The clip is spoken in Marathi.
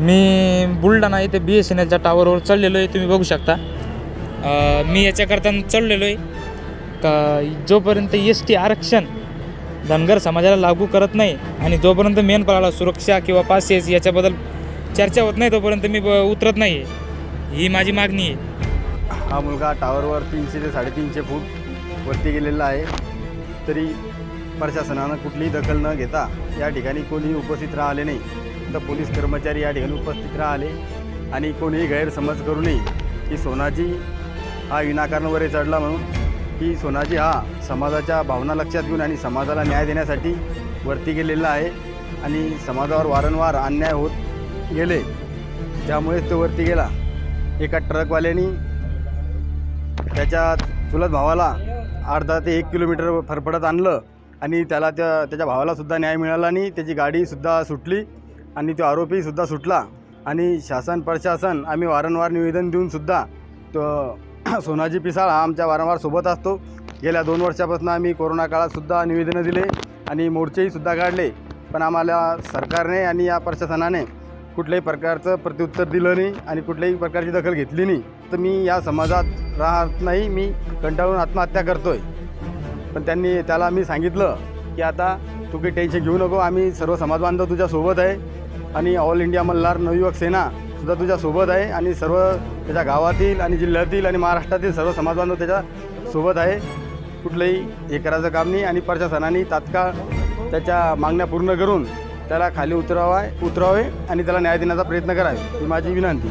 मी बुलढाणा येथे BSNLच्या टावरवर चढलेलो आहे, तुम्ही बघू शकता। मी याच्याकरता चढलेलो आहे का जोपर्यंत ST आरक्षण धनगर समाजाला लागू करत नाही आणि जोपर्यंत मेनपाळाला सुरक्षा किंवा पासेस याच्याबद्दल चर्चा होत नाही तोपर्यंत मी उतरत नाही, ही माझी मागणी आहे। हा मुलगा टावरवर 300 ते 350 फूट वरती गेलेला आहे, तरी प्रशासनानं कुठलीही दखल न घेता या ठिकाणी कोणीही उपस्थित राहिले नाही। तर पोलीस कर्मचारी या ठिकाणी उपस्थित राहिले आणि कोणीही गैरसमज करू नये की सोनाजी हा विनाकारण वर चढला म्हणून, की सोनाजी हा समाजाच्या भावना लक्षात घेऊन आणि समाजाला न्याय देण्यासाठी वरती गेलेला आहे आणि समाजावर वारंवार अन्याय होत गेले, त्यामुळेच तो वरती गेला। एका ट्रकवाल्यानी त्याच्या चुलत भावाला अर्धा ते 1 किलोमीटर फरफडत आणलं आणि त्याला त्याच्या भावालासुद्धा न्याय मिळाला नाही, त्याची गाडीसुद्धा सुटली आणि तो आरोपीसुद्धा सुटला। आणि शासन प्रशासन आम्ही वारंवार निवेदन देऊनसुद्धा तो सोनाजी पिसाळ हा आमच्या वारंवार सोबत असतो। गेल्या 2 वर्षापासून आम्ही कोरोना काळातसुद्धा निवेदनं दिले आणि मोर्चेहीसुद्धा काढले, पण आम्हाला सरकारने आणि या प्रशासनाने कुठल्याही प्रकारचं प्रत्युत्तर दिलं नाही आणि कुठल्याही प्रकारची दखल घेतली नाही। तर मी या समाजात राहत नाही, मी कंटाळून आत्महत्या करतोय। पण त्याला मी सांगितलं की आता तू काही टेन्शन घेऊ नको, आम्ही सर्व समाज बांधव तुझ्यासोबत आहे आणि ऑल इंडिया मल्हार नवयुवक सेनासुद्धा तुझ्यासोबत आहे आणि सर्व त्याच्या गावातील आणि जिल्ह्यातील आणि महाराष्ट्रातील सर्व समाज बांधव त्याच्यासोबत आहे। कुठलंही हे करायचं काम नाही आणि प्रशासनाने तात्काळ त्याच्या मागण्या पूर्ण करून त्याला खाली उतरावे आणि त्याला न्याय देण्याचा प्रयत्न करावे, ही माझी विनंती।